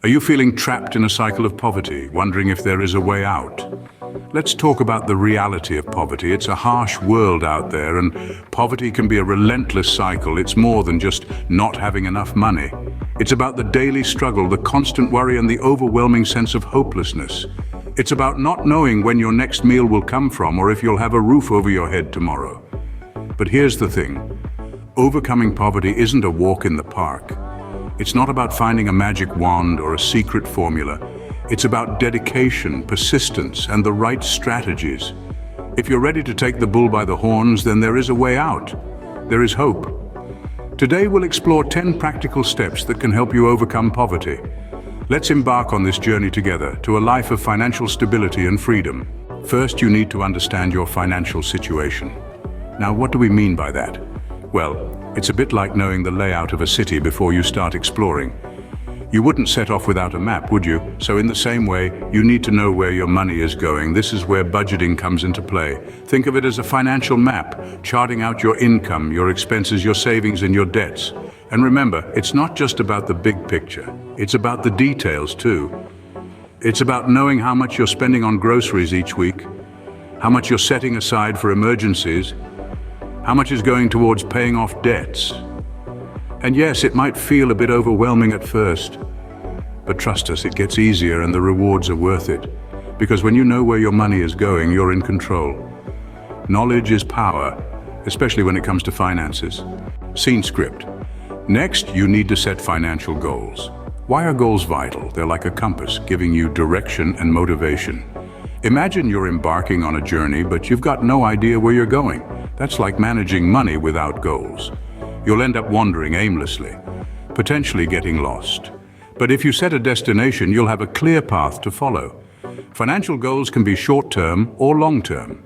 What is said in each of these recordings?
Are you feeling trapped in a cycle of poverty, wondering if there is a way out? Let's talk about the reality of poverty. It's a harsh world out there, and poverty can be a relentless cycle. It's more than just not having enough money. It's about the daily struggle, the constant worry, and the overwhelming sense of hopelessness. It's about not knowing when your next meal will come from or if you'll have a roof over your head tomorrow. But here's the thing. Overcoming poverty isn't a walk in the park. It's not about finding a magic wand or a secret formula. It's about dedication, persistence, and the right strategies. If you're ready to take the bull by the horns, then there is a way out. There is hope. Today we'll explore 10 practical steps that can help you overcome poverty. Let's embark on this journey together to a life of financial stability and freedom. First, you need to understand your financial situation. Now, what do we mean by that? Well, it's a bit like knowing the layout of a city before you start exploring. You wouldn't set off without a map, would you? So in the same way, you need to know where your money is going. This is where budgeting comes into play. Think of it as a financial map, charting out your income, your expenses, your savings, and your debts. And remember, it's not just about the big picture. It's about the details too. It's about knowing how much you're spending on groceries each week, how much you're setting aside for emergencies, how much is going towards paying off debts. And yes, it might feel a bit overwhelming at first, but trust us, it gets easier and the rewards are worth it. Because when you know where your money is going, you're in control. Knowledge is power, especially when it comes to finances. Scene script. Next, you need to set financial goals. Why are goals vital? They're like a compass, giving you direction and motivation. Imagine you're embarking on a journey, but you've got no idea where you're going. That's like managing money without goals. You'll end up wandering aimlessly, potentially getting lost. But if you set a destination, you'll have a clear path to follow. Financial goals can be short-term or long-term.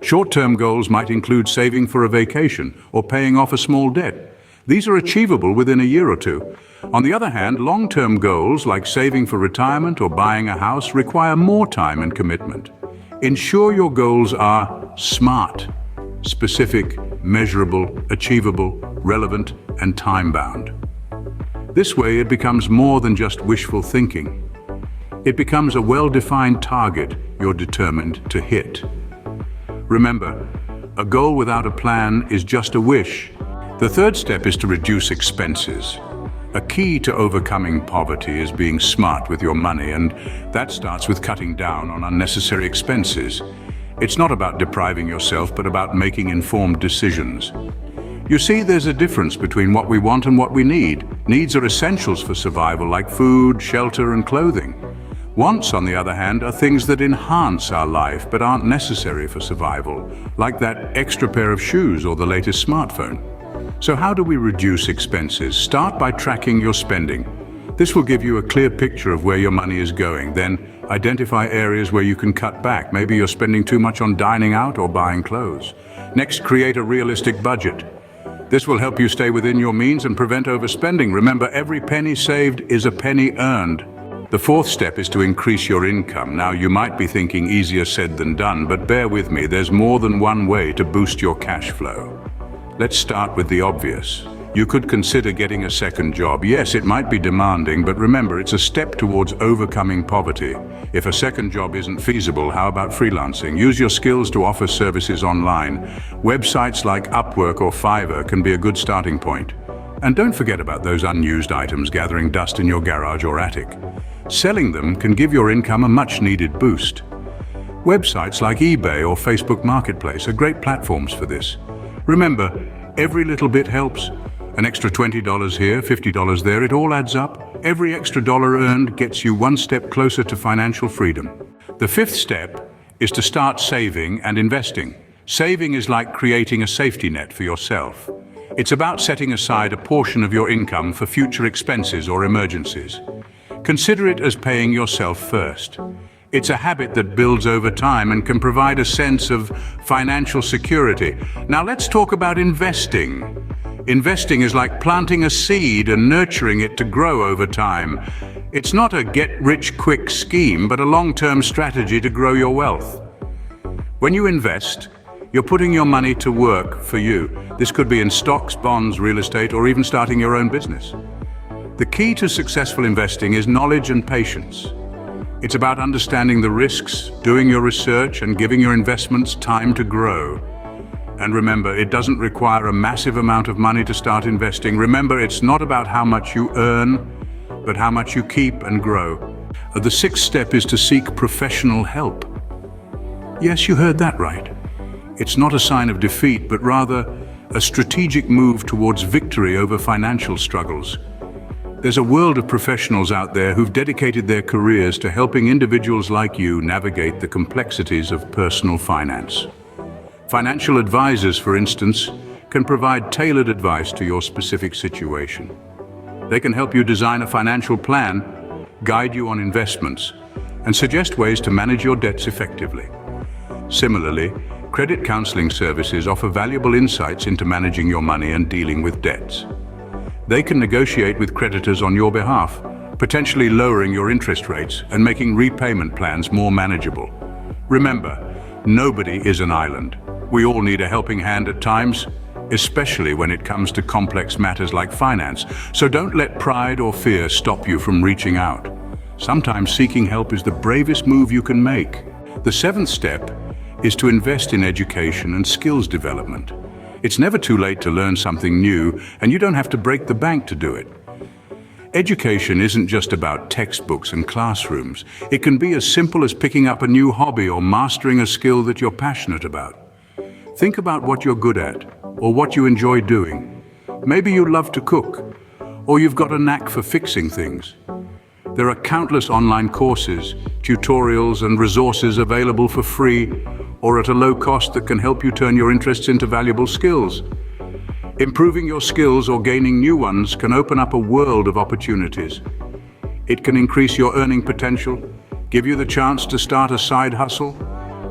Short-term goals might include saving for a vacation or paying off a small debt. These are achievable within a year or two. On the other hand, long-term goals like saving for retirement or buying a house require more time and commitment. Ensure your goals are SMART, specific, measurable, achievable, relevant, and time-bound. This way, it becomes more than just wishful thinking. It becomes a well-defined target you're determined to hit. Remember, a goal without a plan is just a wish. The third step is to reduce expenses. A key to overcoming poverty is being smart with your money, and that starts with cutting down on unnecessary expenses. It's not about depriving yourself, but about making informed decisions. You see, there's a difference between what we want and what we need. Needs are essentials for survival, like food, shelter, and clothing. Wants, on the other hand, are things that enhance our life, but aren't necessary for survival, like that extra pair of shoes or the latest smartphone. So how do we reduce expenses? Start by tracking your spending. This will give you a clear picture of where your money is going. Then identify areas where you can cut back. Maybe you're spending too much on dining out or buying clothes. Next, create a realistic budget. This will help you stay within your means and prevent overspending. Remember, every penny saved is a penny earned. The fourth step is to increase your income. Now, you might be thinking easier said than done, but bear with me, there's more than one way to boost your cash flow. Let's start with the obvious. You could consider getting a second job. Yes, it might be demanding, but remember, it's a step towards overcoming poverty. If a second job isn't feasible, how about freelancing? Use your skills to offer services online. Websites like Upwork or Fiverr can be a good starting point. And don't forget about those unused items gathering dust in your garage or attic. Selling them can give your income a much-needed boost. Websites like eBay or Facebook Marketplace are great platforms for this. Remember, every little bit helps. An extra $20 here, $50 there, it all adds up. Every extra dollar earned gets you one step closer to financial freedom. The fifth step is to start saving and investing. Saving is like creating a safety net for yourself. It's about setting aside a portion of your income for future expenses or emergencies. Consider it as paying yourself first. It's a habit that builds over time and can provide a sense of financial security. Now let's talk about investing. Investing is like planting a seed and nurturing it to grow over time. It's not a get-rich-quick scheme, but a long-term strategy to grow your wealth. When you invest, you're putting your money to work for you. This could be in stocks, bonds, real estate, or even starting your own business. The key to successful investing is knowledge and patience. It's about understanding the risks, doing your research, and giving your investments time to grow. And remember, it doesn't require a massive amount of money to start investing. Remember, it's not about how much you earn, but how much you keep and grow. The sixth step is to seek professional help. Yes, you heard that right. It's not a sign of defeat, but rather a strategic move towards victory over financial struggles. There's a world of professionals out there who've dedicated their careers to helping individuals like you navigate the complexities of personal finance. Financial advisors, for instance, can provide tailored advice to your specific situation. They can help you design a financial plan, guide you on investments, and suggest ways to manage your debts effectively. Similarly, credit counseling services offer valuable insights into managing your money and dealing with debts. They can negotiate with creditors on your behalf, potentially lowering your interest rates and making repayment plans more manageable. Remember, nobody is an island. We all need a helping hand at times, especially when it comes to complex matters like finance. So don't let pride or fear stop you from reaching out. Sometimes seeking help is the bravest move you can make. The seventh step is to invest in education and skills development. It's never too late to learn something new, and you don't have to break the bank to do it. Education isn't just about textbooks and classrooms. It can be as simple as picking up a new hobby or mastering a skill that you're passionate about. Think about what you're good at, or what you enjoy doing. Maybe you love to cook, or you've got a knack for fixing things. There are countless online courses, tutorials, and resources available for free or at a low cost that can help you turn your interests into valuable skills. Improving your skills or gaining new ones can open up a world of opportunities. It can increase your earning potential, give you the chance to start a side hustle,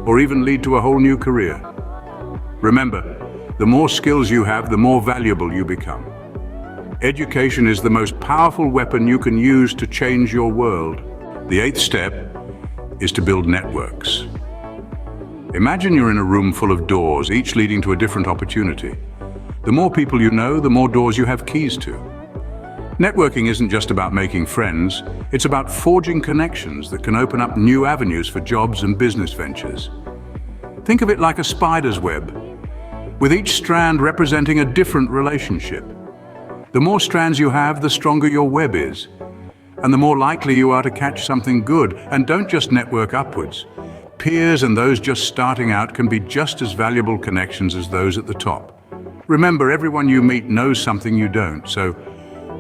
or even lead to a whole new career. Remember, the more skills you have, the more valuable you become. Education is the most powerful weapon you can use to change your world. The eighth step is to build networks. Imagine you're in a room full of doors, each leading to a different opportunity. The more people you know, the more doors you have keys to. Networking isn't just about making friends, it's about forging connections that can open up new avenues for jobs and business ventures. Think of it like a spider's web, with each strand representing a different relationship. The more strands you have, the stronger your web is, and the more likely you are to catch something good. And don't just network upwards. Peers and those just starting out can be just as valuable connections as those at the top. Remember, everyone you meet knows something you don't, so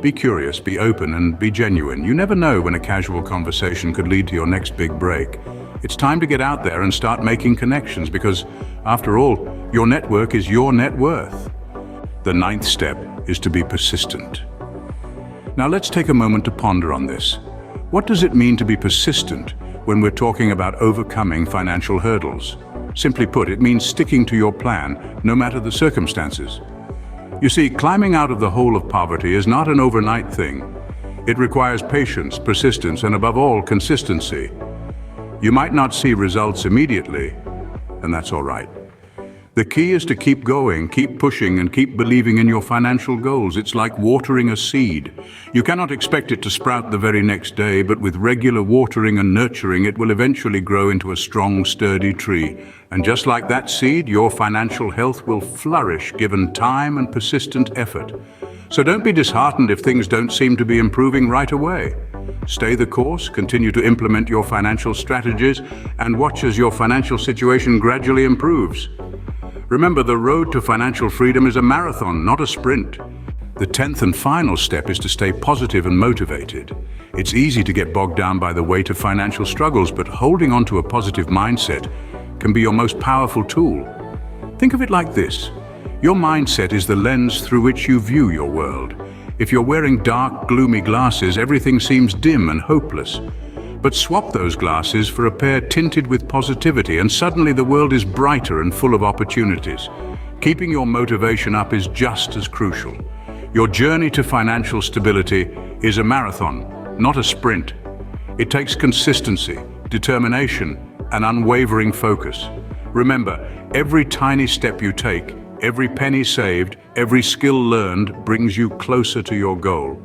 be curious, be open, and be genuine. You never know when a casual conversation could lead to your next big break. It's time to get out there and start making connections because, after all, your network is your net worth. The ninth step is to be persistent. Now let's take a moment to ponder on this. What does it mean to be persistent when we're talking about overcoming financial hurdles? Simply put, it means sticking to your plan, no matter the circumstances. You see, climbing out of the hole of poverty is not an overnight thing. It requires patience, persistence, and above all, consistency. You might not see results immediately, and that's all right. The key is to keep going, keep pushing, and keep believing in your financial goals. It's like watering a seed. You cannot expect it to sprout the very next day, but with regular watering and nurturing, it will eventually grow into a strong, sturdy tree. And just like that seed, your financial health will flourish given time and persistent effort. So don't be disheartened if things don't seem to be improving right away. Stay the course, continue to implement your financial strategies, and watch as your financial situation gradually improves. Remember, the road to financial freedom is a marathon, not a sprint. The 10th and final step is to stay positive and motivated. It's easy to get bogged down by the weight of financial struggles, but holding on to a positive mindset can be your most powerful tool. Think of it like this. Your mindset is the lens through which you view your world. If you're wearing dark, gloomy glasses, everything seems dim and hopeless. But swap those glasses for a pair tinted with positivity, and suddenly the world is brighter and full of opportunities. Keeping your motivation up is just as crucial. Your journey to financial stability is a marathon, not a sprint. It takes consistency, determination, and unwavering focus. Remember, every tiny step you take, every penny saved, every skill learned brings you closer to your goal.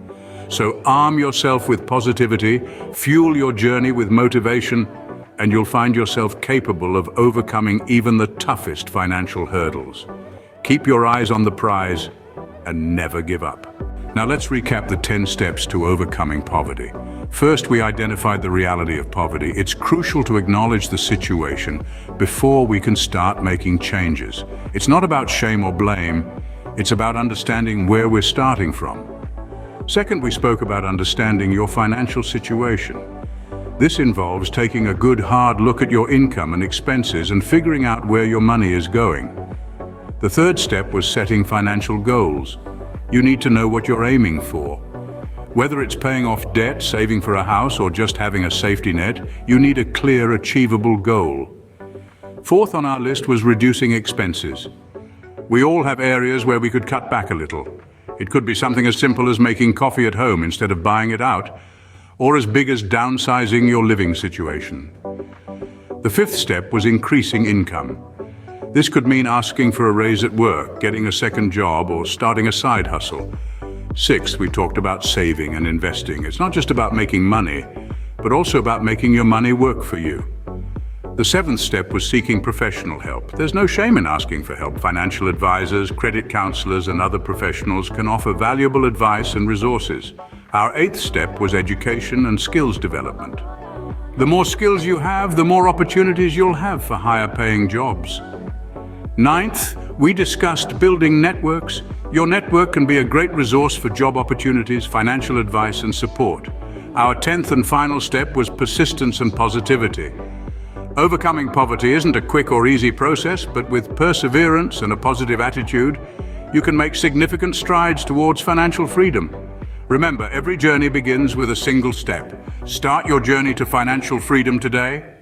So arm yourself with positivity, fuel your journey with motivation, and you'll find yourself capable of overcoming even the toughest financial hurdles. Keep your eyes on the prize and never give up. Now let's recap the 10 steps to overcoming poverty. First, we identified the reality of poverty. It's crucial to acknowledge the situation before we can start making changes. It's not about shame or blame, it's about understanding where we're starting from. Second, we spoke about understanding your financial situation. This involves taking a good hard look at your income and expenses and figuring out where your money is going. The third step was setting financial goals. You need to know what you're aiming for. Whether it's paying off debt, saving for a house, or just having a safety net, you need a clear, achievable goal. Fourth on our list was reducing expenses. We all have areas where we could cut back a little. It could be something as simple as making coffee at home instead of buying it out, or as big as downsizing your living situation. The fifth step was increasing income. This could mean asking for a raise at work, getting a second job, or starting a side hustle. Sixth, we talked about saving and investing. It's not just about making money, but also about making your money work for you. The seventh step was seeking professional help. There's no shame in asking for help. Financial advisors, credit counselors, and other professionals can offer valuable advice and resources. Our eighth step was education and skills development. The more skills you have, the more opportunities you'll have for higher paying jobs. Ninth, we discussed building networks. Your network can be a great resource for job opportunities, financial advice, and support. Our 10th and final step was persistence and positivity. Overcoming poverty isn't a quick or easy process, but with perseverance and a positive attitude, you can make significant strides towards financial freedom. Remember, every journey begins with a single step. Start your journey to financial freedom today